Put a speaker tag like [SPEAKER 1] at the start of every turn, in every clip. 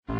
[SPEAKER 1] Hey,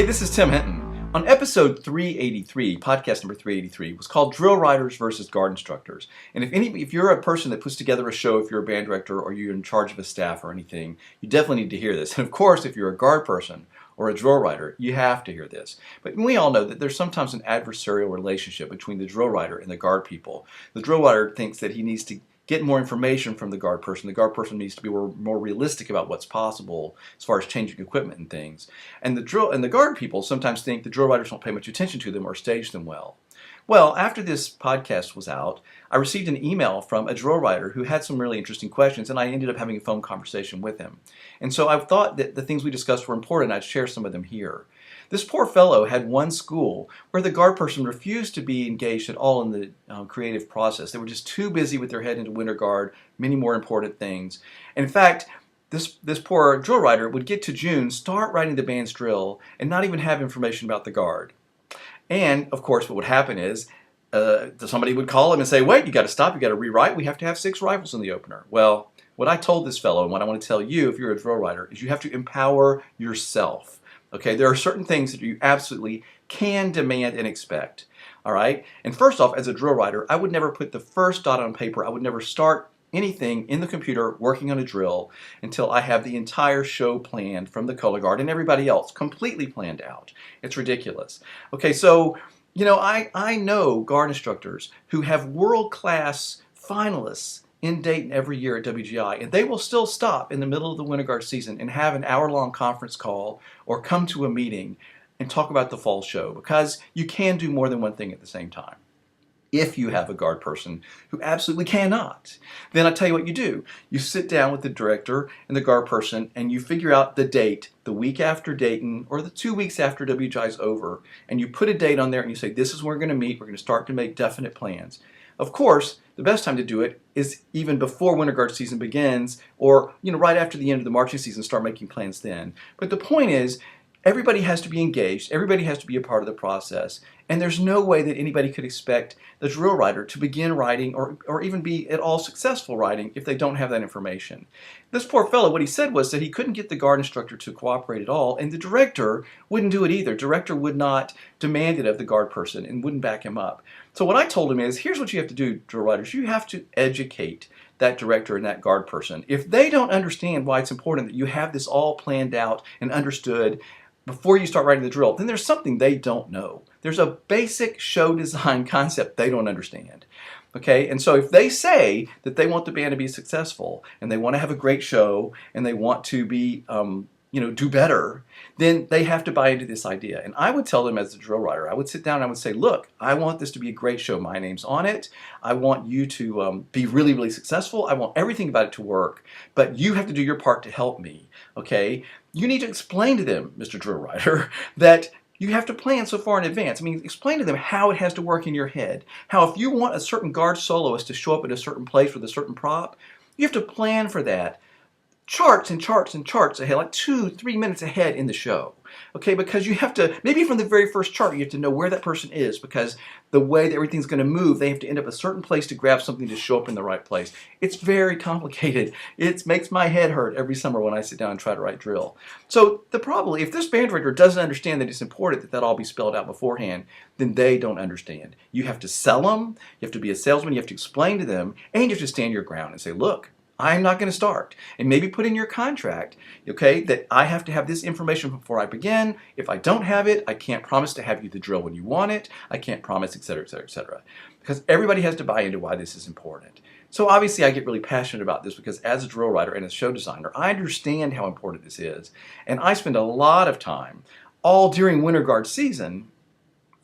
[SPEAKER 1] this is Tim Hinton. On episode 383, podcast number 383, was called Drill Riders versus Guard Instructors. And if you're a person that puts together a show, if you're a band director or you're in charge of a staff or anything, you definitely need to hear this. And of course, if you're a guard person or a drill rider, you have to hear this. But we all know that there's sometimes an adversarial relationship between the drill rider and the guard people. The drill rider thinks that he needs to get more information from the guard person. The guard person needs to be more realistic about what's possible as far as changing equipment and things. And the guard people sometimes think the drill riders don't pay much attention to them or stage them well. Well, after this podcast was out, I received an email from a drill rider who had some really interesting questions, and I ended up having a phone conversation with him. And so I thought that the things we discussed were important. I'd share some of them here. This poor fellow had one school where the guard person refused to be engaged at all in the creative process. They were just too busy with their head into winter guard, many more important things. And in fact, this poor drill rider would get to June, start writing the band's drill, and not even have information about the guard. And, of course, what would happen is somebody would call him and say, wait, you got to stop, you got to rewrite, we have to have 6 rifles in the opener. Well, what I told this fellow, and what I want to tell you if you're a drill rider, is you have to empower yourself. Okay, there are certain things that you absolutely can demand and expect. All right, and first off, as a drill rider, I would never put the first dot on paper. I would never start anything in the computer working on a drill until I have the entire show planned from the color guard and everybody else completely planned out. It's ridiculous. Okay, so I know guard instructors who have world-class finalists in Dayton every year at WGI, and they will still stop in the middle of the winter guard season and have an hour-long conference call or come to a meeting and talk about the fall show, because you can do more than one thing at the same time. If you have a guard person who absolutely cannot, then I tell you what you do. You sit down with the director and the guard person and you figure out the date, the week after Dayton or the 2 weeks after WGI is over, and you put a date on there and you say, this is where we're going to meet, we're going to start to make definite plans. Of course, the best time to do it is even before winter guard season begins, or right after the end of the marching season, start making plans then. But the point is, everybody has to be engaged, everybody has to be a part of the process, and there's no way that anybody could expect the drill rider to begin writing or even be at all successful writing if they don't have that information. This poor fellow, what he said was that he couldn't get the guard instructor to cooperate at all, and the director wouldn't do it either. Director would not demand it of the guard person and wouldn't back him up. So what I told him is, here's what you have to do, drill riders. You have to educate that director and that guard person. If they don't understand why it's important that you have this all planned out and understood before you start writing the drill, then there's something they don't know. There's a basic show design concept they don't understand. Okay, and so if they say that they want the band to be successful and they want to have a great show and they want to be, do better, then they have to buy into this idea. And I would tell them as a drill writer, I would sit down and I would say, look, I want this to be a great show. My name's on it. I want you to be really, really successful. I want everything about it to work, but you have to do your part to help me, okay? You need to explain to them, Mr. Drill Writer, that you have to plan so far in advance. I mean, explain to them how it has to work in your head. How if you want a certain guard soloist to show up at a certain place with a certain prop, you have to plan for that. Charts and charts and charts ahead, like 2-3 minutes ahead in the show. Okay, because you have to, maybe from the very first chart, you have to know where that person is, because the way that everything's going to move, they have to end up a certain place to grab something to show up in the right place. It's very complicated. It makes my head hurt every summer when I sit down and try to write drill. So if this band director doesn't understand that it's important that that all be spelled out beforehand, then they don't understand. You have to sell them, you have to be a salesman, you have to explain to them, and you have to stand your ground and say, look, I'm not going to start. And maybe put in your contract, okay, that I have to have this information before I begin. If I don't have it, I can't promise to have you the drill when you want it. I can't promise, et cetera, et cetera, et cetera. Because everybody has to buy into why this is important. So obviously I get really passionate about this because as a drill writer and a show designer, I understand how important this is. And I spend a lot of time, all during winter guard season,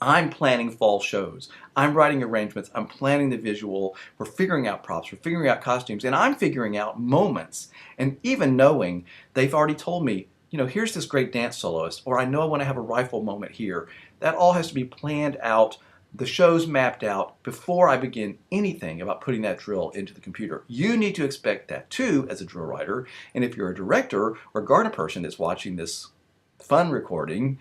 [SPEAKER 1] I'm planning fall shows. I'm writing arrangements. I'm planning the visual. We're figuring out props. We're figuring out costumes. And I'm figuring out moments. And even knowing they've already told me, here's this great dance soloist, or I know I want to have a rifle moment here. That all has to be planned out. The show's mapped out before I begin anything about putting that drill into the computer. You need to expect that too as a drill writer. And if you're a director or garden person that's watching this fun recording,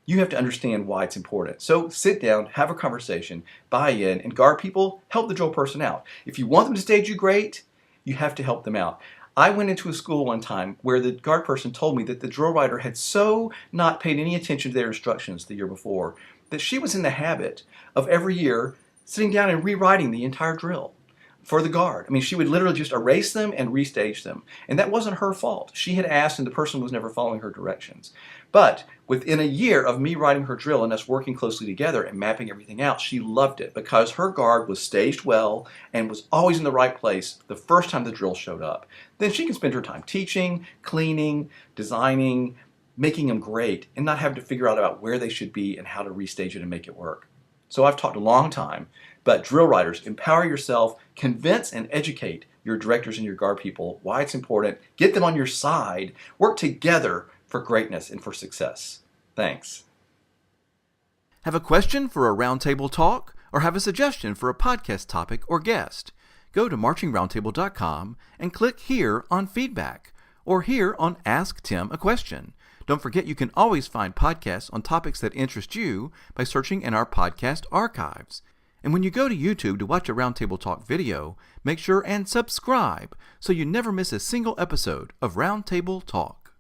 [SPEAKER 1] You have to understand why it's important. So sit down, have a conversation, buy in, and guard people, help the drill person out. If you want them to stage you great, you have to help them out. I went into a school one time where the guard person told me that the drill rider had so not paid any attention to their instructions the year before that she was in the habit of every year sitting down and rewriting the entire drill for the guard. I mean, she would literally just erase them and restage them. And that wasn't her fault. She had asked and the person was never following her directions. But within a year of me writing her drill and us working closely together and mapping everything out, she loved it because her guard was staged well and was always in the right place the first time the drill showed up. Then she can spend her time teaching, cleaning, designing, making them great, and not having to figure out about where they should be and how to restage it and make it work. So I've talked a long time, but drill riders, empower yourself, convince and educate your directors and your guard people why it's important, get them on your side, work together for greatness and for success. Thanks.
[SPEAKER 2] Have a question for a roundtable talk or have a suggestion for a podcast topic or guest? Go to marchingroundtable.com and click here on feedback or here on Ask Tim a Question. Don't forget you can always find podcasts on topics that interest you by searching in our podcast archives. And when you go to YouTube to watch a Roundtable Talk video, make sure and subscribe so you never miss a single episode of Roundtable Talk.